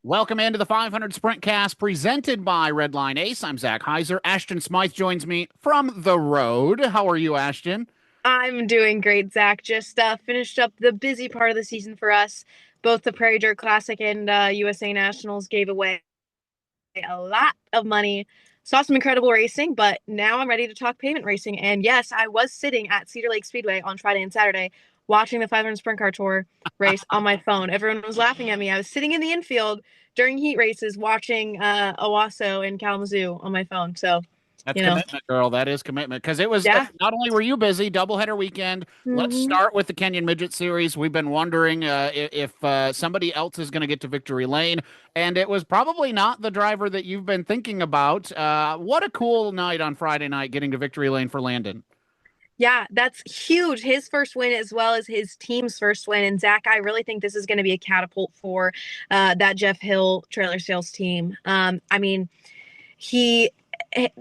Welcome into the 500 Sprintcast presented by Redline Ace. I'm Zach Heiser. Ashton Smyth joins me from the road. How are you, Ashton? I'm doing great, Zach. Just finished up the busy part of the season for us. Both the Prairie Dirt Classic and USA Nationals gave away a lot of money. Saw some incredible racing, but now I'm ready to talk payment racing. And yes, I was sitting at Cedar Lake Speedway on Friday and Saturday watching the 500 Sprint Car Tour race on my phone. Everyone was laughing at me. I was sitting in the infield during heat races watching Owasso and Kalamazoo on my phone. So, That's you know, commitment, girl. That is commitment. Because it was yeah. not only were you busy, doubleheader weekend. Let's Hmm. start with the Kenyon Midget Series. We've been wondering if somebody else is going to get to victory lane, and it was probably not the driver that you've been thinking about. What a cool night on Friday night getting to victory lane for Landon. Yeah, that's huge. His first win as well as his team's first win. And Zach, I really think this is going to be a catapult for that Jeff Hill trailer sales team. I mean, he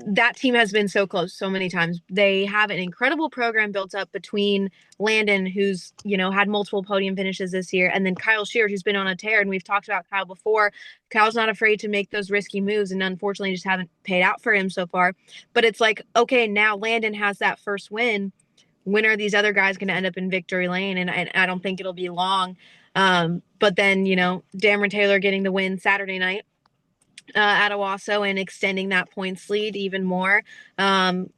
that team has been so close so many times. They have an incredible program built up between Landon, who's had multiple podium finishes this year, and then Kyle Sheard, who's been on a tear. And we've talked about Kyle before. Kyle's not afraid to make those risky moves, and unfortunately, just haven't paid out for him so far. But it's like, okay, now Landon has that first win. When are these other guys going to end up in victory lane? And I don't think it'll be long. But then, Dameron Taylor getting the win Saturday night at Owasso and extending that points lead even more. Um,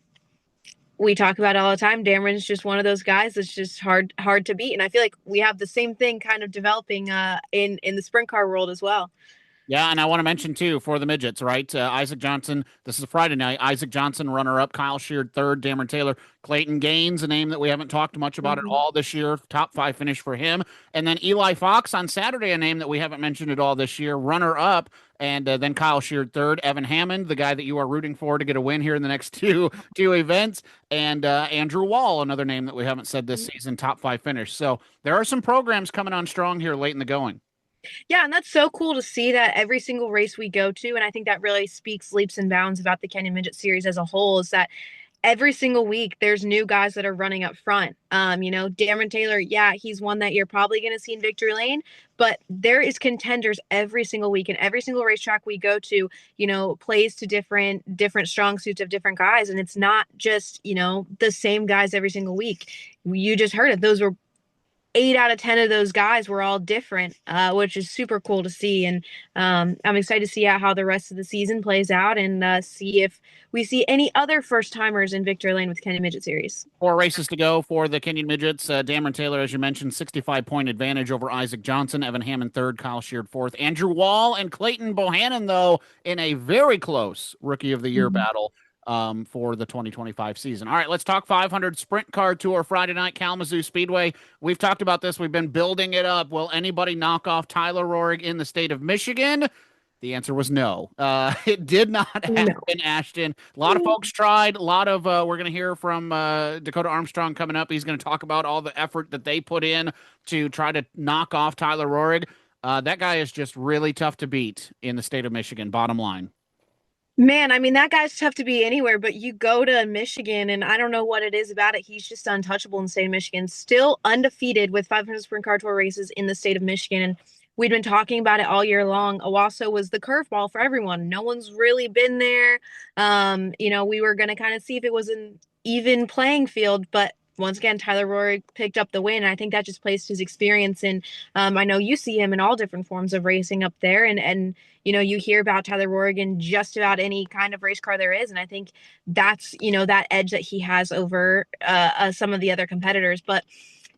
we talk about it all the time. Dameron's just one of those guys that's just hard to beat, and I feel like we have the same thing kind of developing in the sprint car world as well. Yeah, and I want to mention too for the midgets, right? Isaac Johnson. This is a Friday night. Isaac Johnson, runner-up. Kyle Sheard, third. Dameron Taylor. Clayton Gaines, a name that we haven't talked much about at Mm-hmm. all this year. Top five finish for him. And then Eli Fox on Saturday, a name that we haven't mentioned at all this year. Runner-up, and then Kyle Sheard, third. Evan Hammond, the guy that you are rooting for to get a win here in the next two events, and Andrew Wall, another name that we haven't said this season. Top five finish. So there are some programs coming on strong here late in the going. Yeah, and that's so cool to see that every single race we go to, and I think that really speaks leaps and bounds about the Kenyon Midget Series as a whole, is that every single week there's new guys that are running up front. Dameron Taylor, yeah, he's one that you're probably going to see in victory lane, but there is contenders every single week, and every single racetrack we go to, plays to different strong suits of different guys, and it's not just the same guys every single week. You just heard it; those were 8 out of 10 of those guys were all different, which is super cool to see. And I'm excited to see how the rest of the season plays out and see if we see any other first timers in victory lane with Kenny Midget Series. Four races to go for the Kenyon Midgets. Dameron Taylor, as you mentioned, 65-point advantage over Isaac Johnson. Evan Hammond third, Kyle Sheard fourth. Andrew Wall and Clayton Bohannon, though, in a very close Rookie of the Year Mhm. battle for the 2025 season. All right, let's talk 500 Sprint Car Tour Friday night, Kalamazoo Speedway. We've talked about this. We've been building it up. Will anybody knock off Tyler Rohrig in the state of Michigan? The answer was no. It did not No. happen, Ashton. A lot of folks tried. A lot of we're going to hear from Dakoda Armstrong coming up. He's going to talk about all the effort that they put in to try to knock off Tyler Rohrig. That guy is just really tough to beat in the state of Michigan. Bottom line. Man, I mean, that guy's tough to beat anywhere, but you go to Michigan, and I don't know what it is about it. He's just untouchable in the state of Michigan, still undefeated with 500 sprint car tour races in the state of Michigan. And we'd been talking about it all year long. Owasso was the curveball for everyone. No one's really been there. We were going to kind of see if it was an even playing field, but once again, Tyler Rohrig picked up the win. I think that just plays to his experience. And I know you see him in all different forms of racing up there. And you hear about Tyler Rohrig in just about any kind of race car there is. And I think that's, that edge that he has over some of the other competitors. But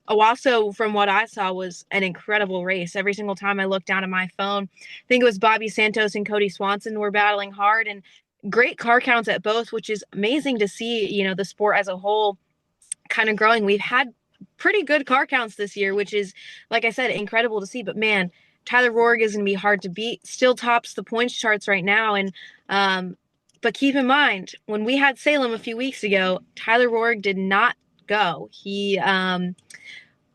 Owasso, from what I saw, was an incredible race. Every single time I looked down at my phone, I think it was Bobby Santos and Cody Swanson were battling hard, and great car counts at both, which is amazing to see, the sport as a whole kind of growing. We've had pretty good car counts this year, which is, like I said, incredible to see. But man, Tyler Rohrig is going to be hard to beat. Still tops the points charts right now. And but keep in mind, when we had Salem a few weeks ago, Tyler Rohrig did not go. He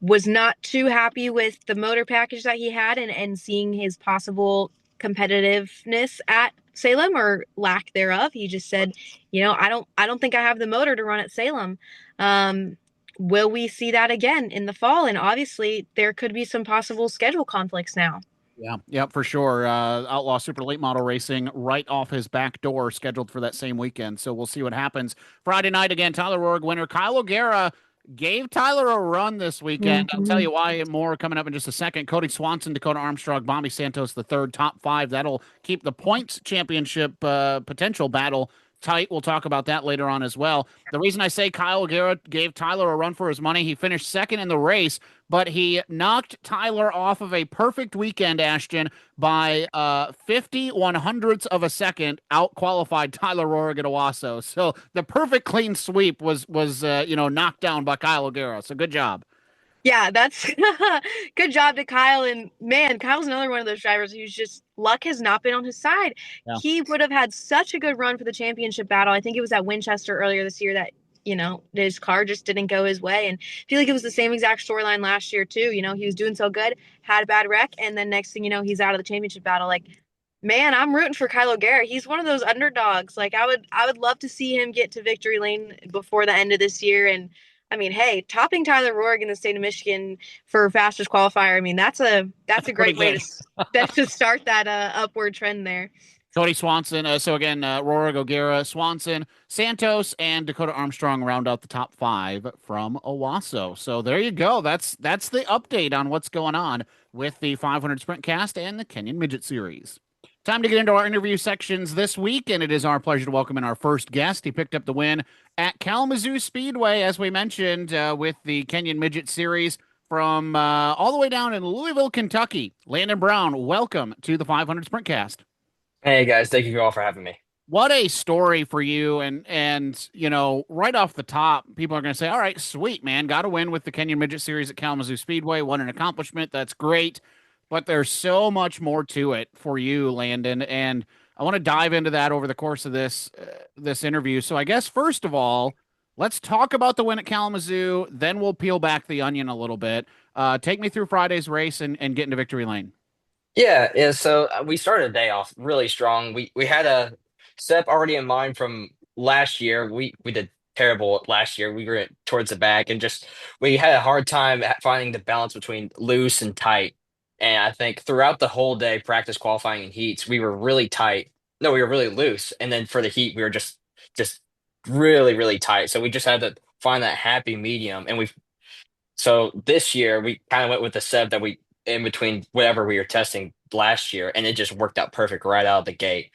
was not too happy with the motor package that he had, and seeing his possible competitiveness at Salem or lack thereof. He just said, I don't think I have the motor to run at Salem. Um, will we see that again in the fall? And obviously there could be some possible schedule conflicts now. Yeah, yep, for sure. Outlaw Super Late Model Racing right off his back door, scheduled for that same weekend. So we'll see what happens. Friday night again, Tyler Roark winner. Kyle O'Gara gave Tyler a run this weekend. I'll tell Mhm. you why more coming up in just a second. Cody Swanson, Dakota Armstrong, Bobby Santos, the third, top five. That'll keep the points championship potential battle tight. We'll talk about that later on as well. The reason I say Kyle O'Gara gave Tyler a run for his money, he finished second in the race, but he knocked Tyler off of a perfect weekend, Ashton, by 50 100ths of a second, out qualified Tyler Roark at Owasso. So the perfect clean sweep was knocked down by Kyle O'Gara. So good job. Yeah, that's good job to Kyle. And man, Kyle's another one of those drivers who's just luck has not been on his side. Yeah. He would have had such a good run for the championship battle. I think it was at Winchester earlier this year that, his car just didn't go his way. And I feel like it was the same exact storyline last year, too. He was doing so good, had a bad wreck, and then next thing you know, he's out of the championship battle. Like, man, I'm rooting for Kyle O'Gara. He's one of those underdogs. Like I would love to see him get to victory lane before the end of this year. And I mean, hey, topping Tyler Roark in the state of Michigan for fastest qualifier. I mean, that's That's a pretty great way to good. that to start that upward trend there. Cody Swanson. So again, Roark, O'Gara, Swanson, Santos, and Dakota Armstrong round out the top five from Owasso. So there you go. That's the update on what's going on with the 500 Sprint Cast and the Kenyon Midget Series. Time to get into our interview sections this week, and it is our pleasure to welcome in our first guest. He picked up the win at Kalamazoo Speedway, as we mentioned, with the Kenyon Midget Series from all the way down in Louisville, Kentucky. Landon Brown, welcome to the 500 Sprint Cast. Hey guys, thank you all for having me. What a story for you, and right off the top, people are going to say, all right, sweet, man, got to win with the Kenyon Midget Series at Kalamazoo Speedway. What an accomplishment. That's great. But there's so much more to it for you, Landon, and I want to dive into that over the course of this interview. So I guess first of all, let's talk about the win at Kalamazoo, then we'll peel back the onion a little bit. Take me through Friday's race and get into victory lane. Yeah. So we started the day off really strong. We had a step already in mind from last year. We did terrible last year. We were towards the back and just we had a hard time at finding the balance between loose and tight. And I think throughout the whole day, practice qualifying and heats, we were really tight. No, we were really loose. And then for the heat, we were just really, really tight. So we just had to find that happy medium. And we So this year we kind of went with the setup that we in between whatever we were testing last year, and it just worked out perfect right out of the gate.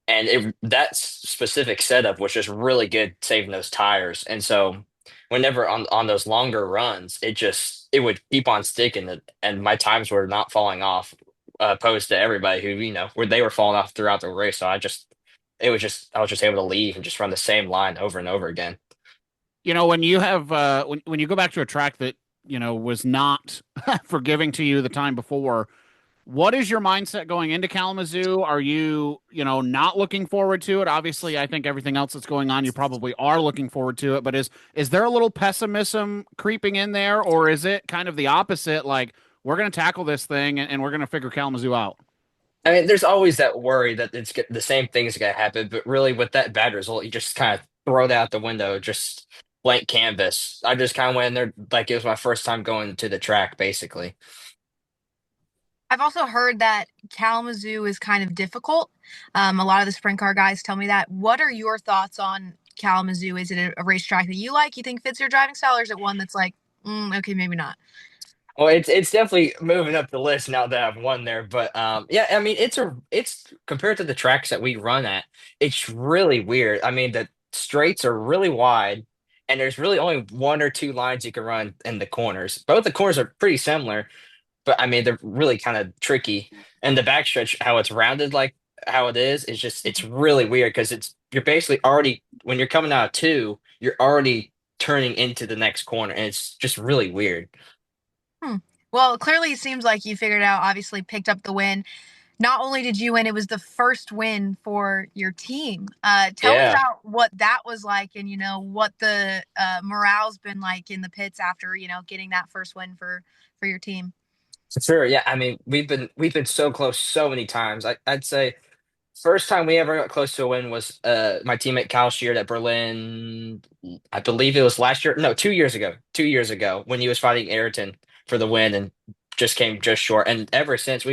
And that specific setup was just really good saving those tires. And so whenever on those longer runs, it would keep on sticking, and my times were not falling off, opposed to everybody who where they were falling off throughout the race. So I was just able to leave and just run the same line over and over again. When you have when you go back to a track that was not forgiving to you the time before, what is your mindset going into Kalamazoo? Are you not looking forward to it? Obviously, I think everything else that's going on, you probably are looking forward to it, but is there a little pessimism creeping in there, or is it kind of the opposite, like we're going to tackle this thing and we're going to figure Kalamazoo out? I mean, there's always that worry that the same thing's gonna happen, but really, with that bad result, you just kind of throw that out the window, just blank canvas. I just kind of went in there like it was my first time going to the track, basically. I've also heard that Kalamazoo is kind of difficult. A lot of the sprint car guys tell me that. What are your thoughts on Kalamazoo? Is it a racetrack that you like? You think fits your driving style, or is it one that's like, okay, maybe not? Well, it's definitely moving up the list now that I've won there. But yeah, I mean, it's compared to the tracks that we run at, it's really weird. I mean, the straights are really wide, and there's really only one or two lines you can run in the corners. Both the corners are pretty similar, but I mean they're really kind of tricky. And the backstretch, how it's rounded like how it is just it's really weird because you're basically already when you're coming out of two, you're already turning into the next corner, and it's just really weird. Hmm. Well, clearly it seems like you figured it out, obviously picked up the win. Not only did you win, it was the first win for your team. Tell me Yeah, about what that was like and, what the morale's been like in the pits after, getting that first win for your team. for sure. Yeah, I mean we've been so close so many times. I'd say first time we ever got close to a win was my teammate Kyle Sheard at Berlin. I believe it was last year. No, 2 years ago. 2 years ago when he was fighting Ayrton for the win and just came just short. And ever since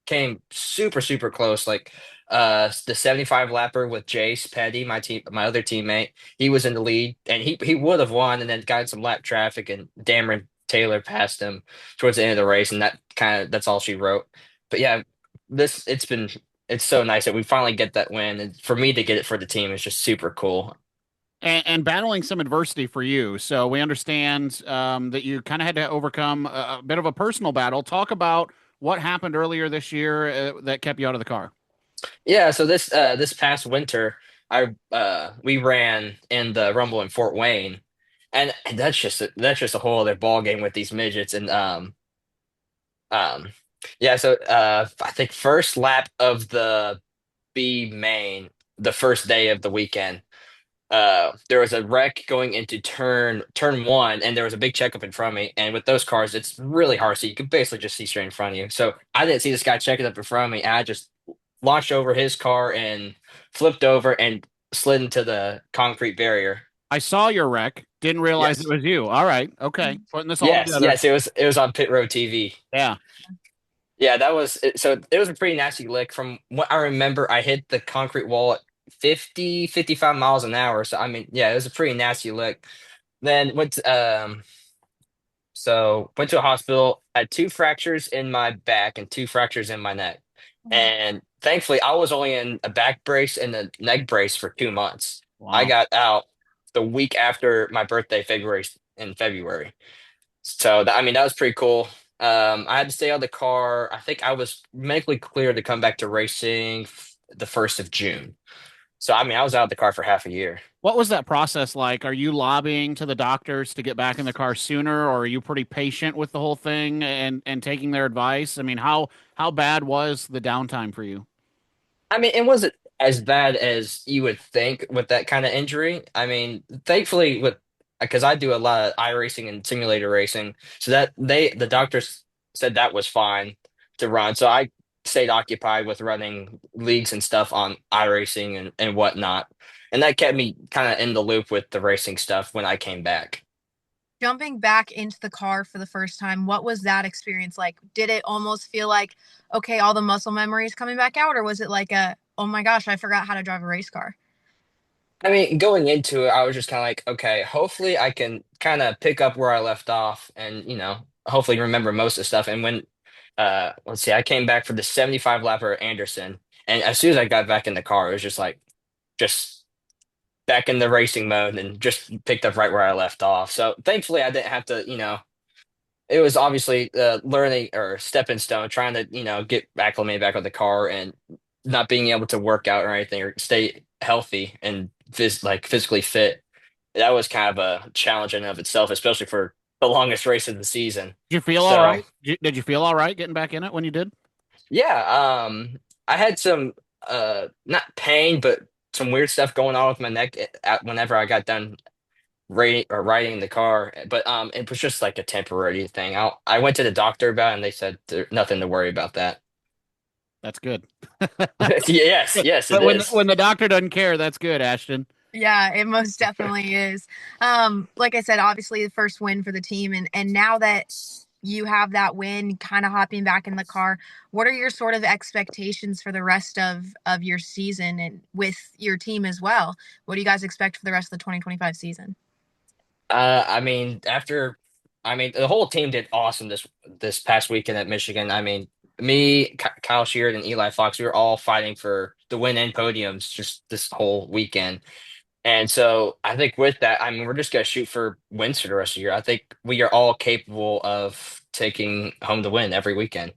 came super, super close. Like the 75 lapper with Jace Petty, my other teammate, he was in the lead and he would have won and then got in some lap traffic and Dameron Taylor passed him towards the end of the race and that's all she wrote. But yeah, this it's so nice that we finally get that win and for me to get it for the team is just super cool. And battling some adversity for you. So we understand that you kind of had to overcome a bit of a personal battle. Talk about what happened earlier this year that kept you out of the car. Yeah, so this past winter, I we ran in the Rumble in Fort Wayne, and that's just a whole other ball game with these midgets and um yeah. So I think first lap of the B main, the first day of the weekend, there was a wreck going into turn one, and there was a big checkup in front of me. And with those cars, it's really hard, so you can basically just see straight in front of you. So I didn't see this guy checking up in front of me, and I just launched over his car and flipped over and slid into the concrete barrier. I saw your wreck, didn't realize it Yes. was you. All right. Okay. Putting this all Yes, together. yes, it was on Pit Road TV. Yeah. Yeah, that was it. So it was a pretty nasty lick. From what I remember, I hit the concrete wall at 50, 55 miles an hour. So I mean, yeah, it was a pretty nasty lick. Then went to a hospital, had two fractures in my back and two fractures in my neck. Mhm. And thankfully, I was only in a back brace and a neck brace for 2 months. I Wow. got out the week after my birthday, February. So I mean, that was pretty cool. I had to stay out of the car. I think I was medically cleared to come back to racing the 1st of June. So I mean, I was out of the car for half a year. What was that process like? Are you lobbying to the doctors to get back in the car sooner, or are you pretty patient with the whole thing and taking their advice? I mean, how bad was the downtime for you? I mean, it wasn't as bad as you would think with that kind of injury. I mean, thankfully, with because I do a lot of iRacing and simulator racing, so that the doctors said that was fine to run. So I stayed occupied with running leagues and stuff on iRacing and whatnot, and that kept me kind of in the loop with the racing stuff when I came back. Jumping back into the car for the first time, what was that experience like? Did it almost feel like, okay, all the muscle memories coming back out, or was it like oh my gosh, I forgot how to drive a race car? I mean, going into it, I was just kind of like, okay, hopefully I can kind of pick up where I left off and, hopefully remember most of the stuff. And when, let's see, I came back for the 75 lapper at Anderson. And as soon as I got back in the car, it was just like, just back in the racing mode and just picked up right where I left off. So thankfully I didn't have to, it was obviously learning or stepping stone, trying to, get acclimated back with the car and not being able to work out or anything or stay healthy and physically fit. That was kind of a challenge in and of itself, especially for the longest race of the season. Did you feel all So right? Did you feel all right getting back in it when you did? yeah, I had some not pain, but some weird stuff going on with my neck whenever I got done riding the car. But it was just like a temporary thing. I went to the doctor about it and they said there's nothing to worry about that. That's good. Yes, yes, it But is. when the doctor doesn't care, that's good, Ashton. Yeah, it most definitely is. Like I said, obviously the first win for the team, and now that you have that win, kind of hopping back in the car, what are your sort of expectations for the rest of your season and with your team as well? What do you guys expect for the rest of the 2025 season? I mean, the whole team did awesome this past weekend at Michigan. I mean, me, Kyle Sheard, and Eli Fox, we were all fighting for the win and podiums just this whole weekend. And so I think with that, I mean, we're just gonna shoot for wins for the rest of the year. I think we are all capable of taking home the win every weekend.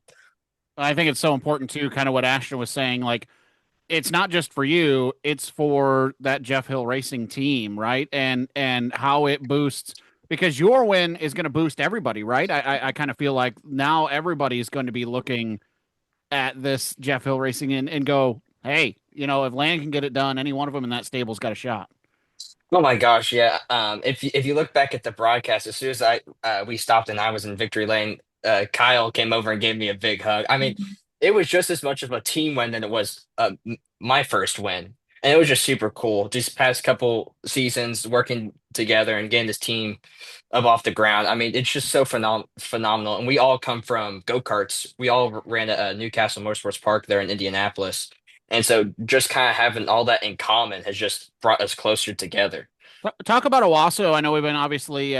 I think it's so important too, kind of what Ashton was saying. Like, it's not just for you; it's for that Jeff Hill Racing team, right? And how it boosts because your win is going to boost everybody, right? I kind of feel like now everybody is going to be looking at this Jeff Hill Racing and go, hey, if Landon can get it done, any one of them in that stable's got a shot. Oh my gosh, yeah. If you look back at the broadcast, as soon as I we stopped and I was in victory lane, Kyle came over and gave me a big hug. I mean, Mhm. it was just as much of a team win than it was my first win. and it was just super cool. Just past couple seasons working together and getting this team up off the ground. I mean, it's just so phenomenal. And we all come from go-karts. We all ran at Newcastle Motorsports Park there in Indianapolis. And so just kind of having all that in common has just brought us closer together. Talk about Owasso. I know we've been obviously,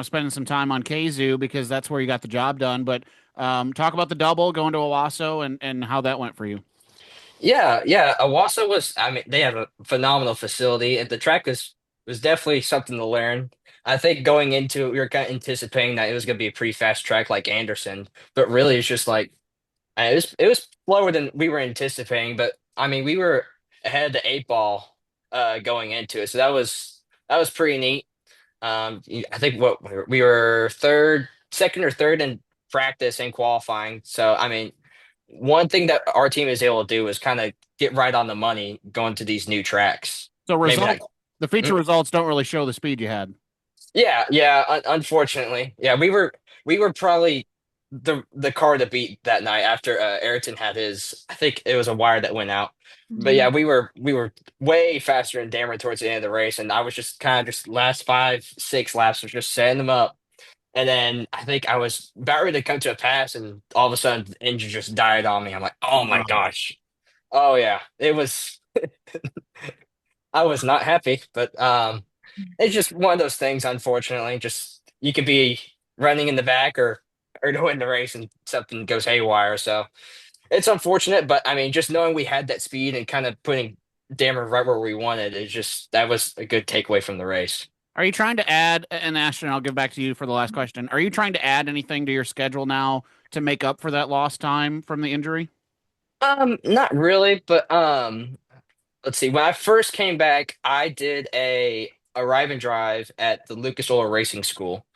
spending some time on Kazoo because that's where you got the job done. But talk about the double going to Owasso and how that went for you. Yeah, yeah. Awasa was, I mean, they have a phenomenal facility, and the track was definitely something to learn. I think going into it, we were kind of anticipating that it was going to be a pretty fast track like Anderson, but really it's just like it was slower than we were anticipating. But I mean, we were ahead of the eight ball going into it, so that was pretty neat. I think what we were third, second or third in practice and qualifying. So I mean, one thing that our team is able to do is kind of get right on the money going to these new tracks. So Maybe not. the feature Mm, results don't really show the speed you had. Yeah, yeah. Unfortunately, yeah, we were probably the car to beat that night after Ayrton had his. I think it was a wire that went out. But yeah, Mhm. we were way faster than Dameron towards the end of the race, and I was just kind of just last 5, 6 laps was just setting them up. And then I think I was about ready to come to a pass, and all of a sudden the engine just died on me. I'm like, oh my Wow. gosh. Oh yeah, it was. I was not happy, but it's just one of those things. Unfortunately, just you could be running in the back or to win the race, and something goes haywire. So it's unfortunate, but I mean, just knowing we had that speed and kind of putting Damon right where we wanted, is just that was a good takeaway from the race. Are you trying to add, and Ashton, I'll give back to you for the last question. Are you trying to add anything to your schedule now to make up for that lost time from the injury? Not really, but let's see. When I first came back, I did a arrive and drive at the Lucas Oil Racing School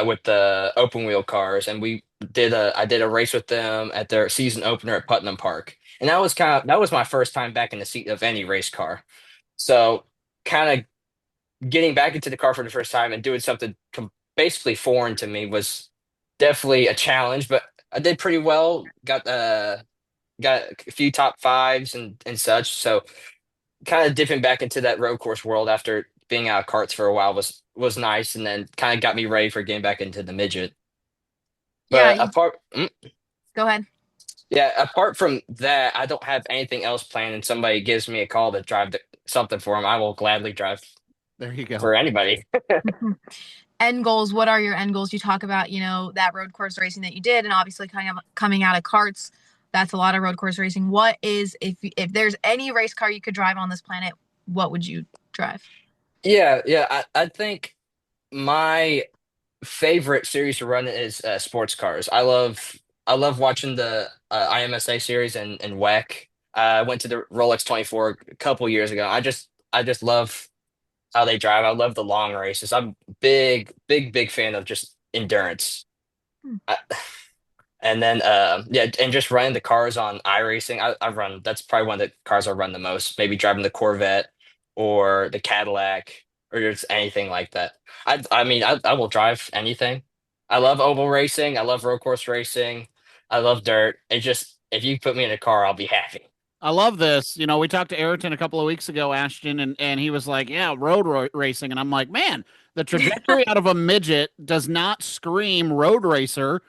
with the open wheel cars, and I did a race with them at their season opener at Putnam Park, and that was my first time back in the seat of any race car. So kind of getting back into the car for the first time and doing something basically foreign to me was definitely a challenge, but I did pretty well. Got a few top fives and such. So kind of dipping back into that road course world after being out of karts for a while was nice, and then kind of got me ready for getting back into the midget. Yeah, But you go ahead. yeah, apart from that, I don't have anything else planned. And somebody gives me a call to drive something for them, I will gladly drive There you go. for anybody. End goals, what are your end goals? You talk about, that road course racing that you did, and obviously coming out of karts, that's a lot of road course racing. What is, if there's any race car you could drive on this planet, what would you drive? Yeah, yeah. I think my favorite series to run is sports cars. I love watching the IMSA series and WEC. I went to the Rolex 24 a couple years ago. I just love how they drive. I love the long races. I'm big fan of just endurance. Hmm. I, and then yeah, and just running the cars on iRacing. I run that's probably one of the cars I run the most. Maybe driving the Corvette or the Cadillac or just anything like that. I mean I will drive anything. I love oval racing. I love road course racing. I love dirt. It just if you put me in a car, I'll be happy. I love this. We talked to Ayrton a couple of weeks ago, Ashton, and he was like, "Yeah, racing," and I'm like, "Man, the trajectory out of a midget does not scream road racer."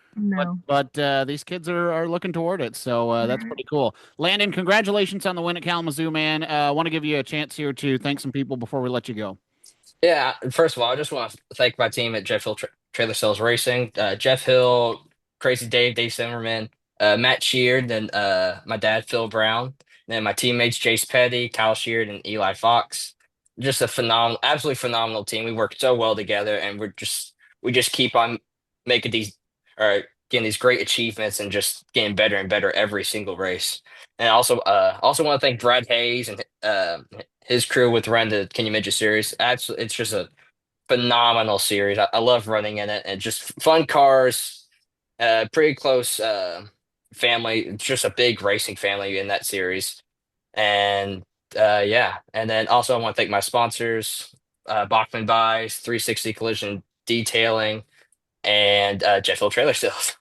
But No. these kids are looking toward it, so that's pretty cool. Landon, congratulations on the win at Kalamazoo, man. I want to give you a chance here to thank some people before we let you go. Yeah, first of all, I just want to thank my team at Jeff Hill Trailer Sales Racing. Jeff Hill, Crazy Dave Zimmerman, Matt Sheard, and my dad, Phil Brown. And then my teammates, Jace Petty, Kyle Sheard, and Eli Fox. Just a phenomenal, absolutely phenomenal team. We work so well together, and we just keep on making getting these great achievements and just getting better and better every single race. And also want to thank Brad Hayes and his crew with running the Kenyon Midget series. Absolutely, it's just a phenomenal series. I love running in it, and just fun cars. Pretty close family. It's just a big racing family in that series, and yeah. And then also I want to thank my sponsors, Bachman Buys, 360 Collision Detailing, and Jet Fuel Trailer Sales.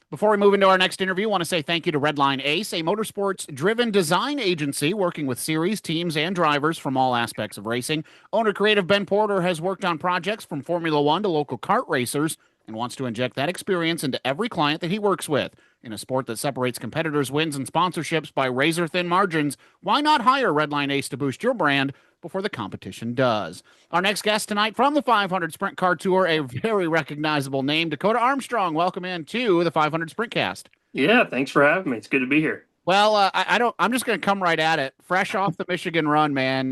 Before we move into our next interview, I want to say thank you to Redline Ace, a motorsports-driven design agency working with series, teams, and drivers from all aspects of racing. Owner-creative Ben Porter has worked on projects from Formula One to local kart racers and wants to inject that experience into every client that he works with. In a sport that separates competitors' wins and sponsorships by razor-thin margins, why not hire Redline Ace to boost your brand before the competition does? Our next guest tonight from the 500 Sprint Car Tour, a very recognizable name, Dakoda Armstrong. Welcome in to the 500 Sprintcast. Yeah, thanks for having me. It's good to be here. Well, I don't. I'm just going to come right at it. Fresh off the Michigan run, man.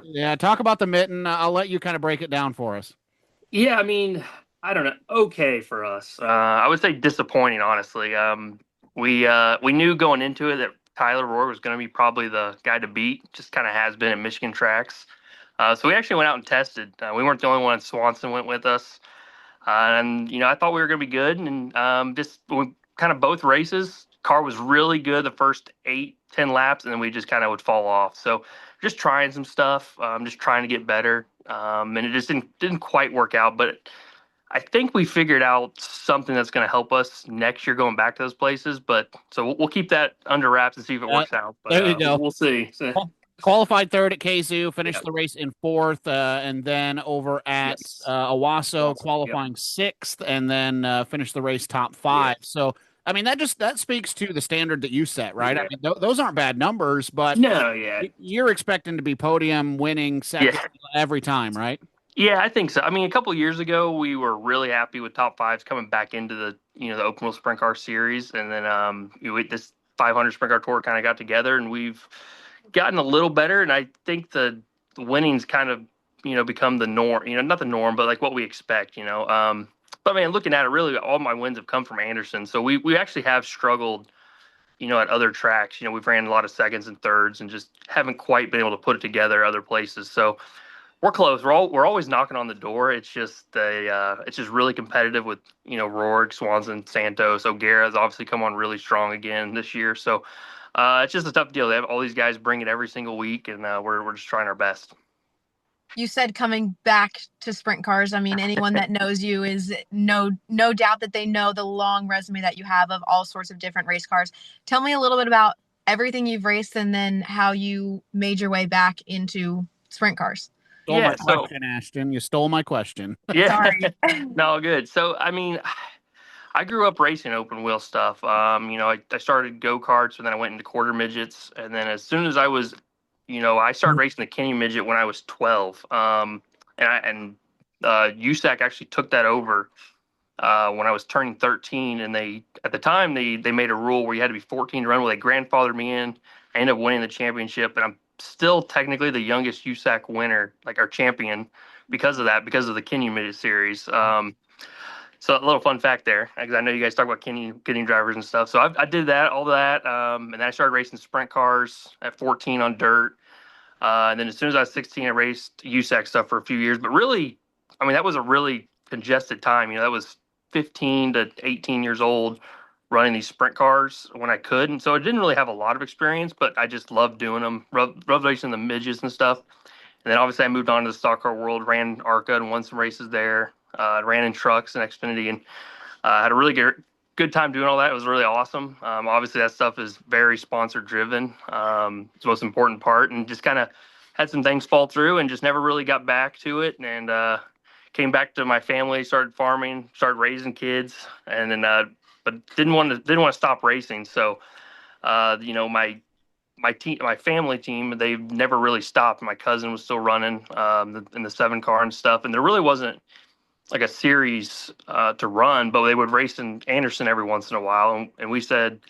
Yeah. Talk about the mitten. I'll let you kind of break it down for us. Yeah, I mean, I don't know. Okay for us. I would say disappointing, honestly. We knew going into it that Tyler Rohr was going to be probably the guy to beat. Just kind of has been at Michigan tracks. So we actually went out and tested. We weren't the only one. Swanson went with us, and I thought we were going to be good. And just we kind of both races, car was really good the first 8-10 laps, and then we just kind of would fall off. So just trying some stuff, just trying to get better, and it just didn't quite work out. But I think we figured out something that's going to help us next year going back to those places. But so we'll keep that under wraps and see if it works out. But there you go. We'll see. So, qualified third at KZU, finished the race in fourth, and then over at Owasso, qualifying sixth, and then finished the race top five. Yes. So, I mean, that speaks to the standard that you set, right? I mean, those aren't bad numbers, but you're expecting to be podium winning second every time, right? Yeah, I think so. I mean, a couple of years ago, we were really happy with top fives coming back into the the Open Wheel Sprint Car Series, and then this 500 Sprint Car Tour kind of got together, and we've gotten a little better. And I think the winnings kind of become the norm. Not the norm, but like what we expect. But man, looking at it, really, all my wins have come from Anderson. So we actually have struggled. At other tracks, we've ran a lot of seconds and thirds, and just haven't quite been able to put it together other places. So. We're close. We're always knocking on the door. It's just it's just really competitive with Rourke, Swanson, Santos, O'Gara has obviously come on really strong again this year. So it's just a tough deal. They have all these guys bring it every single week, and we're just trying our best. You said coming back to sprint cars. I mean, anyone that knows you is no doubt that they know the long resume that you have of all sorts of different race cars. Tell me a little bit about everything you've raced and then how you made your way back into sprint cars. Stole my question, Ashton. You stole my question. Yeah. Sorry. No, good. So, I mean, I grew up racing open wheel stuff. I started go-karts, and then I went into quarter midgets. And then as soon as I was, I started racing the Kenyon midget when I was 12. And USAC actually took that over when I was turning 13. And at the time, they made a rule where you had to be 14 to run. Well, they grandfathered me in. I ended up winning the championship, and I'm still technically the youngest USAC winner, like our champion, because of the Kenyon Midget Series. So a little fun fact there, because I know you guys talk about Kenyon drivers and stuff. So I did all that, and then I started racing sprint cars at 14 on dirt. And then as soon as I was 16, I raced USAC stuff for a few years. But really, I mean, that was a really congested time. That was 15 to 18 years old, running these sprint cars when I could. And so I didn't really have a lot of experience, but I just loved doing them, loved racing the midgets and stuff. And then obviously I moved on to the stock car world, ran ARCA and won some races there, ran in trucks and Xfinity, and had a really good time doing all that. It was really awesome. Obviously that stuff is very sponsor driven. It's the most important part, and just kind of had some things fall through and just never really got back to it. And came back to my family, started farming, started raising kids, and then but didn't want to stop racing. So, my family team, they've never really stopped. My cousin was still running in the 7 car and stuff, and there really wasn't like a series to run, but they would race in Anderson every once in a while. And we said,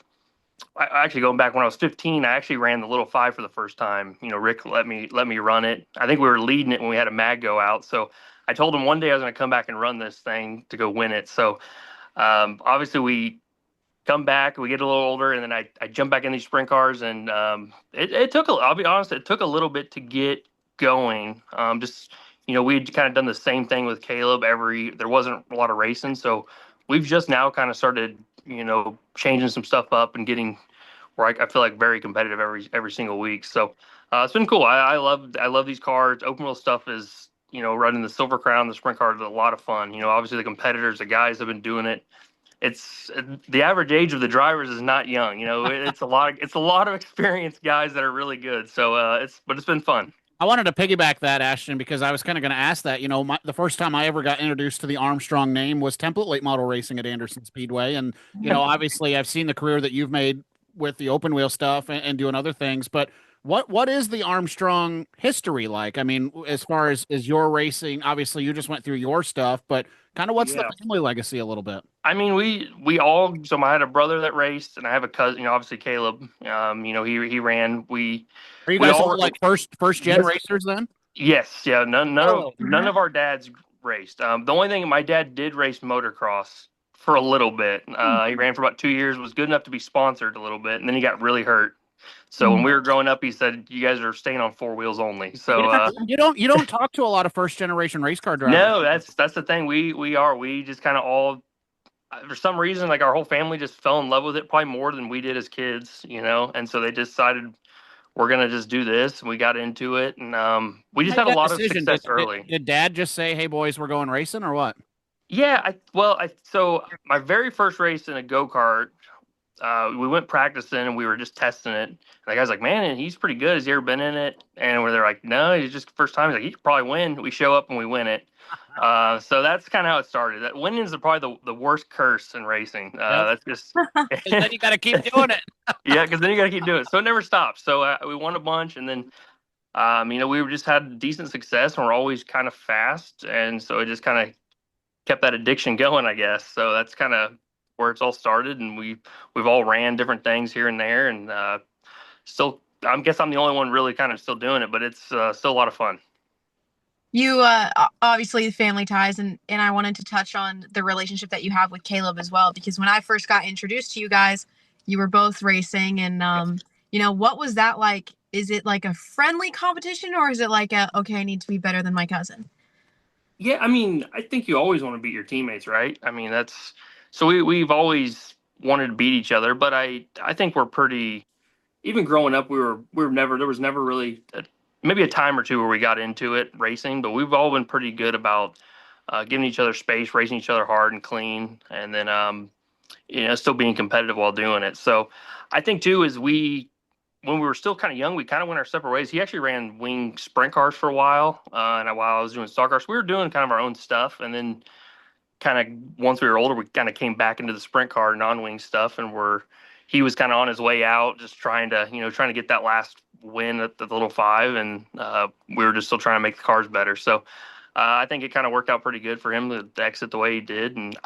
actually going back when I was 15, I actually ran the little 5 for the first time. Rick let me run it. I think we were leading it when we had a mag go out. So I told him one day I was going to come back and run this thing to go win it. So obviously we come back, we get a little older, and then I jump back in these sprint cars, and it took I'll be honest, it took a little bit to get going. We'd kind of done the same thing with Caleb. There wasn't a lot of racing, so we've just now kind of started, changing some stuff up and getting where I feel like very competitive every single week. So it's been cool. I love these cars. Open wheel stuff is, running the Silver Crown, the sprint car is a lot of fun. Obviously the competitors, the guys have been doing it it's the average age of the drivers is not young. It's a lot of experienced guys that are really good. So it's been fun. I wanted to piggyback that, Ashton, because I was kind of going to ask that. The first time I ever got introduced to the Armstrong name was template late model racing at Anderson Speedway, and obviously I've seen the career that you've made with the open wheel stuff and doing other things. But what is the Armstrong history like? I mean, as far as your racing, obviously you just went through your stuff, but kind of what's the family legacy a little bit? I mean, we all. So I had a brother that raced, and I have a cousin. Obviously Caleb. He ran. Are you We guys all all like first gen racers then? Yes, yeah. None of our dads raced. The only thing my dad did race motocross for a little bit. He ran for about 2 years. Was good enough to be sponsored a little bit, and then he got really hurt. So when we were growing up, he said, "You guys are staying on four wheels only." So you don't talk to a lot of first generation race car drivers. no, that's the thing. We just kind of all, for some reason, like our whole family just fell in love with it probably more than we did as kids, and so they decided we're gonna just do this, and we got into it, and we just had a lot of success early. Did Dad just say, "Hey boys, we're going racing," or what? Yeah, so my very first race in a go-kart, we went practicing and we were just testing it. And the guy's like, "Man, he's pretty good. Has he ever been in it?" And they're like, "No, he's just first time." He's like, "He could probably win." We show up and we win it. So that's kind of how it started. That winning is probably the worst curse in racing. That's just. Then you got to keep doing it. Yeah, because then you got to keep doing it. So it never stops. So we won a bunch, and then we just had decent success, and we're always kind of fast, and so it just kind of kept that addiction going, I guess. So that's kind of where it's all started, and we've all ran different things here and there, and still, I guess I'm the only one really kind of still doing it, but it's still a lot of fun. You obviously family ties, and I wanted to touch on the relationship that you have with Caleb as well, because when I first got introduced to you guys, you were both racing, and what was that like? Is it like a friendly competition, or is it like okay, I need to be better than my cousin? Yeah, I mean, I think you always want to beat your teammates, right? I mean, so we've always wanted to beat each other, but I think we're pretty. Even growing up, we were never there was never really maybe a time or two where we got into it racing, but we've all been pretty good about giving each other space, racing each other hard and clean, and then still being competitive while doing it. So I think too is when we were still kind of young, we kind of went our separate ways. He actually ran wing sprint cars for a while, and while I was doing stock cars, we were doing kind of our own stuff. And then, kind of once we were older, we kind of came back into the sprint car non-wing stuff, and he was kind of on his way out, just trying to get that last win at the Little Five, and we were just still trying to make the cars better. So I think it kind of worked out pretty good for him to exit the way he did. And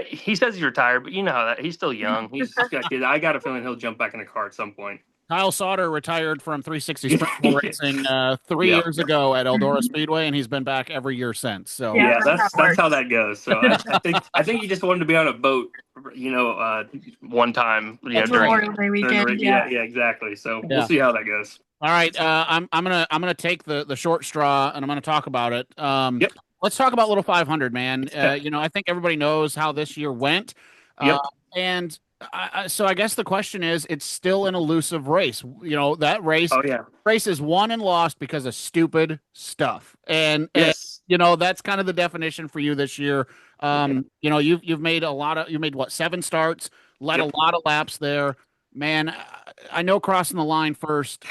he says he's retired, but you know how that he's still young. He's got kids. I got a feeling he'll jump back in the car at some point. Kyle Sauter retired from 360 Sprint racing 3 years ago at Eldora Speedway, and he's been back every year since. So yeah, that's how that goes. So I think he just wanted to be on a boat, one time. Memorial Day weekend. Yeah, exactly. So we'll see how that goes. All right, I'm gonna take the short straw, and I'm gonna talk about it. Yep. Let's talk about Little 500, man. I think everybody knows how this year went. Yep. And so I guess the question is, it's still an elusive race. That race. Oh yeah. Race is won and lost because of stupid stuff. And yes. That's kind of the definition for you this year. You've made what, 7 starts, led a lot of laps there. Man, I know crossing the line first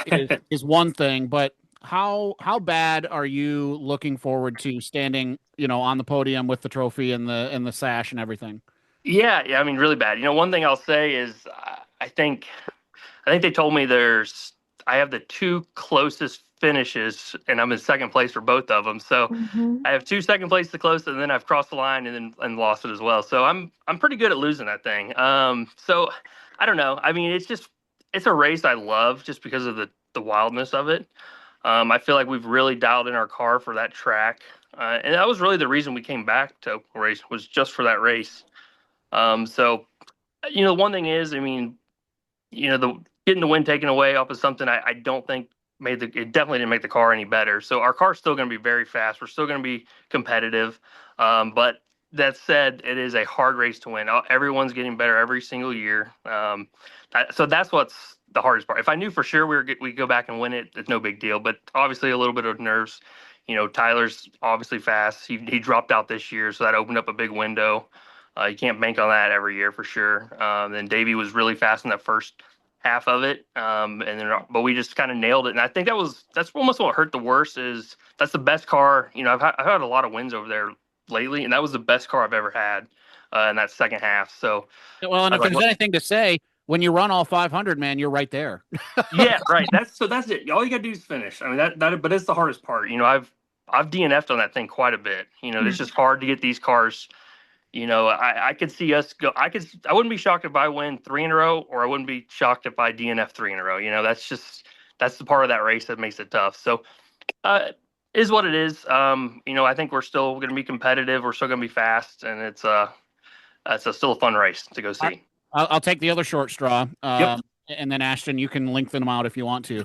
is one thing, but how bad are you looking forward to standing, on the podium with the trophy and the sash and everything? Yeah, I mean, really bad. One thing I'll say is I think they told me I have the 2 closest finishes, and I'm in second place for both of them. So I have 2 second place the closest, and then I've crossed the line and lost it as well. So I'm pretty good at losing that thing. So I don't know. I mean, it's a race I love just because of the wildness of it. I feel like we've really dialed in our car for that track, and that was really the reason we came back to Oakland Race, was just for that race. So, one thing is, I mean, getting the win taken away off of something I don't think it definitely didn't make the car any better. So our car's still going to be very fast. We're still going to be competitive. But that said, it is a hard race to win. Everyone's getting better every single year. So that's what's the hardest part. If I knew for sure we go back and win it, it's no big deal. But obviously a little bit of nerves. Tyler's obviously fast. He dropped out this year, so that opened up a big window. You can't bank on that every year for sure. Then Davey was really fast in that first half of it, but we just kind of nailed it. And I think that's almost what hurt the worst. Is that's the best car. I've had a lot of wins over there lately, and that was the best car I've ever had in that second half. So, Well, and I if was like, there's anything to say, when you run all 500, man, you're right there. yeah, right. That's it. All you gotta do is finish. I mean but it's the hardest part. I've DNF'd on that thing quite a bit. It's just hard to get these cars. I could see us go. I wouldn't be shocked if I win 3 in a row, or I wouldn't be shocked if I DNF 3 in a row. That's the part of that race that makes it tough. So, is what it is. I think we're still going to be competitive. We're still going to be fast, and it's still a fun race to go see. I'll take the other short straw. Yep. And then Ashton, you can lengthen them out if you want to.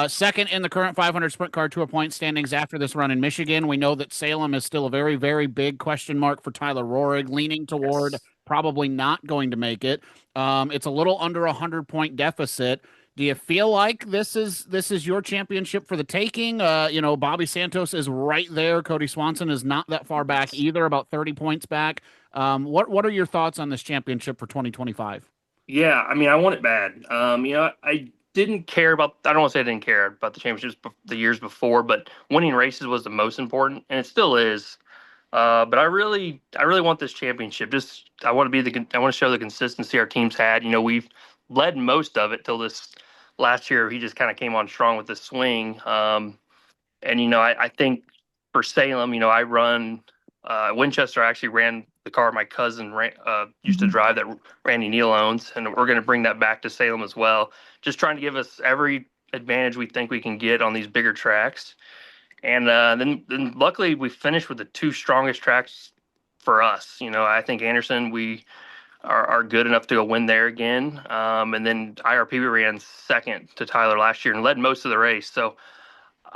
Second in the current 500 Sprint Car Tour point standings after this run in Michigan. We know that Salem is still a very, very big question mark for Tyler Rohrig, leaning toward probably not going to make it. It's a little under 100-point deficit. Do you feel like this is your championship for the taking? Bobby Santos is right there. Cody Swanson is not that far back either, about 30 points back. What are your thoughts on this championship for 2025? Yeah, I mean, I want it bad. I didn't care about. I don't want to say I didn't care about the championships the years before, but winning races was the most important, and it still is. But I really want this championship. I want to show the consistency our teams had. We've led most of it till this last year. He just kind of came on strong with the swing. I think for Salem, I run Winchester. I actually ran the car my cousin used to drive that Randy Neal owns, and we're going to bring that back to Salem as well. Just trying to give us every advantage we think we can get on these bigger tracks. And then luckily we finished with the two strongest tracks for us. I think Anderson, we are good enough to go win there again. And then IRP, we ran second to Tyler last year and led most of the race. So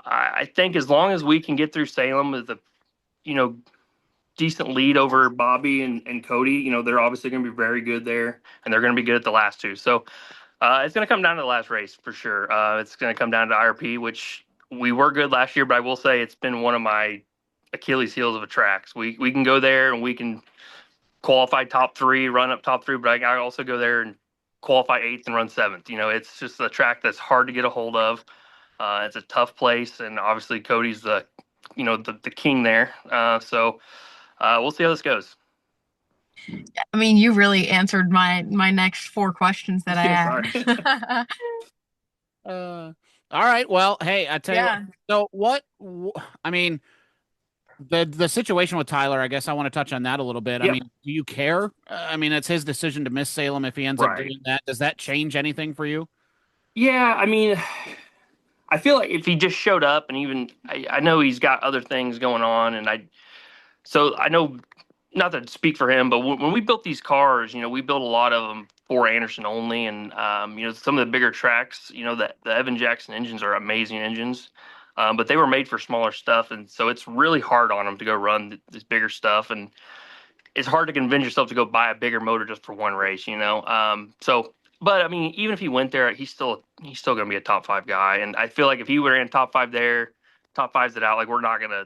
I think as long as we can get through Salem with a, decent lead over Bobby and Cody, they're obviously going to be very good there, and they're going to be good at the last two. So it's going to come down to the last race for sure. It's going to come down to IRP, which we were good last year, but I will say it's been one of my Achilles heels of a tracks. We can go there and we can qualify top three, run up top three, but I can also go there and qualify eighth and run seventh. It's just a track that's hard to get a hold of. It's a tough place, and obviously Cody's the king there. So we'll see how this goes. I mean, you really answered my next 4 questions that I had. All right. Well, hey, I tell Yeah. you. So I mean, the situation with Tyler, I guess I want to touch on that a little bit. Yep. I mean, do you care? I mean, it's his decision to miss Salem if he ends up doing that. Does that change anything for you? Yeah, I mean, I feel like if he just showed up, and even I know he's got other things going on, and I know, not to speak for him, but when we built these cars, we built a lot of them for Anderson only, and some of the bigger tracks, the Evan Jackson engines are amazing engines, but they were made for smaller stuff, and so it's really hard on them to go run this bigger stuff, and it's hard to convince yourself to go buy a bigger motor just for one race, But I mean, even if he went there, he's still going to be a top 5 guy, and I feel like if he were in top 5 there, top 5's it out. Like we're not gonna.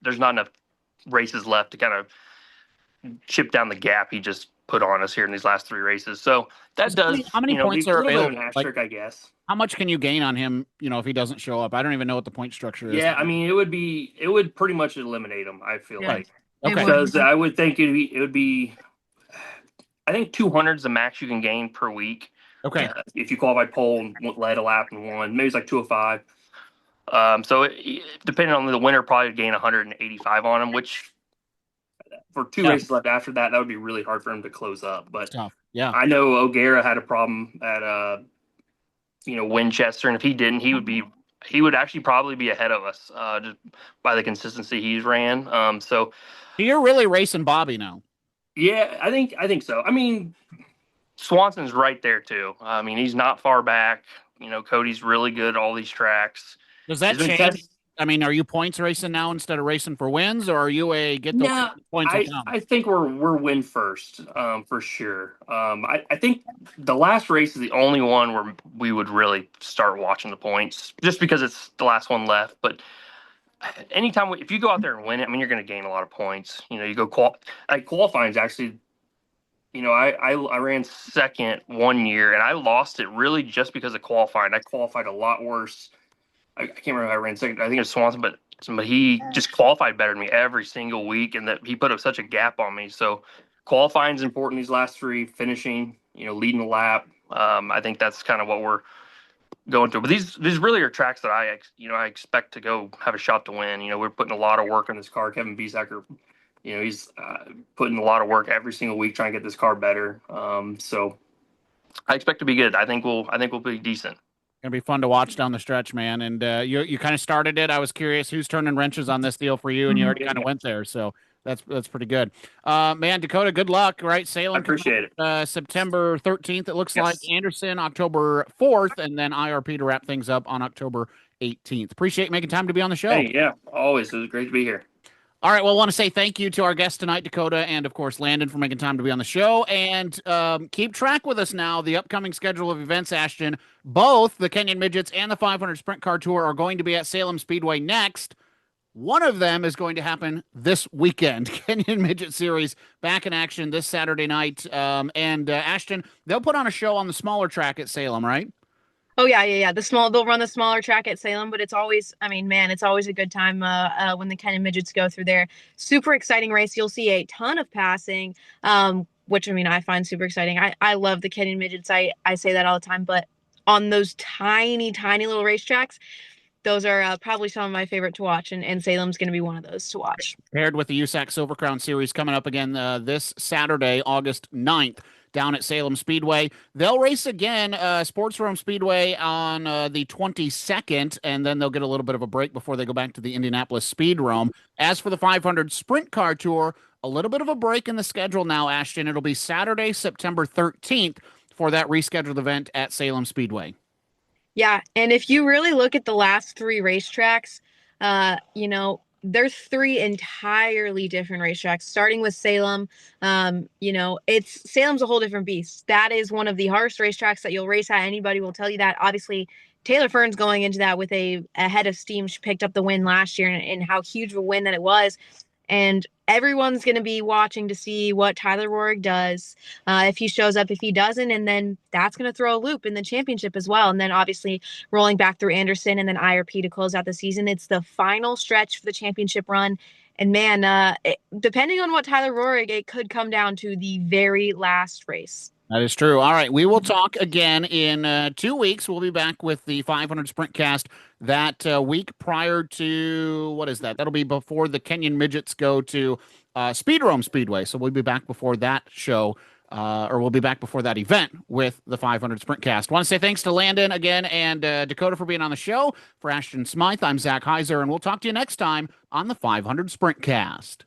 There's not enough races left to kind of chip down the gap he just put on us here in these last 3 races. So that does. How many points are available? An asterisk, I guess. How much can you gain on him? If he doesn't show up, I don't even know what the point structure is. Yeah, I mean, it would pretty much eliminate him. I feel like. Okay. Because I would think it would be. I think 200 is the max you can gain per week. Okay. If you qualified pole and led a lap and won, maybe it's like 205. So depending on the winner, probably gain 185 on him, which for 2 races left after that would be really hard for him to close up. But yeah, I know O'Gara had a problem at Winchester, and if he didn't, he would actually probably be ahead of us just by the consistency he's ran. So you're really racing Bobby now. Yeah, I think so. I mean, Swanson's right there too. I mean, he's not far back. Cody's really good at all these tracks. Does that change? I mean, are you points racing now instead of racing for wins, or are you a get the points? I think we're win first for sure. I think the last race is the only one where we would really start watching the points, just because it's the last one left. But anytime if you go out there and win it, I mean, you're going to gain a lot of points. You go qualifying is actually I ran second one year, and I lost it really just because of qualifying. I qualified a lot worse. I can't remember if I ran second. I think it was Swanson, but he just qualified better than me every single week, and that he put up such a gap on me. So qualifying is important these last three. Finishing, leading the lap. I think that's kind of what we're going through. But these really are tracks that I expect to go have a shot to win. We're putting a lot of work on this car. Kevin Biesacker, he's putting a lot of work every single week trying to get this car better. So I expect to be good. I think we'll be decent. Gonna be fun to watch down the stretch, man. And you kind of started it. I was curious who's turning wrenches on this deal for you, and you already kind of went there. So that's pretty good. Man, Dakoda, good luck. Right, Salem. I appreciate it. September 13th. It looks like Anderson October 4th, and then IRP to wrap things up on October 18th. Appreciate making time to be on the show. Hey, yeah, always. It was great to be here. All right. Well, I want to say thank you to our guest tonight, Dakoda, and of course, Landon, for making time to be on the show. And keep track with us now. The upcoming schedule of events, Ashton, both the Kenyon Midgets and the 500 Sprint Car Tour are going to be at Salem Speedway next. One of them is going to happen this weekend. Kenyon Midget Series back in action this Saturday night. And Ashton, they'll put on a show on the smaller track at Salem, right? Oh yeah. They'll run the smaller track at Salem, but it's always, it's always a good time when the Kenyon Midgets go through there. Super exciting race. You'll see a ton of passing, which I find super exciting. I love the Kenyon Midgets. I say that all the time, but on those tiny little racetracks, those are probably some of my favorite to watch, and Salem's going to be one of those to watch. Paired with the USAC Silver Crown Series coming up again this Saturday, August 9th. Down at Salem Speedway. They'll race again, Sports Rome Speedway on the 22nd, and then they'll get a little bit of a break before they go back to the Indianapolis Speed Rome. As for the 500 Sprint Car Tour, a little bit of a break in the schedule now, Ashton. It'll be Saturday, September 13th for that rescheduled event at Salem Speedway. Yeah, and if you really look at the last three racetracks, there's three entirely different racetracks, starting with Salem. Salem's a whole different beast. That is one of the hardest racetracks that you'll race at. Anybody will tell you that. Obviously, Taylor Fern's going into that with a head of steam. She picked up the win last year, and how huge of a win that it was. And everyone's going to be watching to see what Tyler Rohrig does, if he shows up, if he doesn't, and then that's going to throw a loop in the championship as well. And then obviously rolling back through Anderson and then IRP to close out the season. It's the final stretch for the championship run. And man, depending on what Tyler Rohrig, it could come down to the very last race. That is true. All right. We will talk again in 2 weeks. We'll be back with the 500 Sprintcast that week prior to, what is that? That'll be before the Kenyon Midgets go to Speed Rome Speedway. So we'll be back before that show, or we'll be back before that event with the 500 Sprintcast. Want to say thanks to Landon again and Dakoda for being on the show. For Ashton Smyth, I'm Zach Heiser, and we'll talk to you next time on the 500 Sprintcast.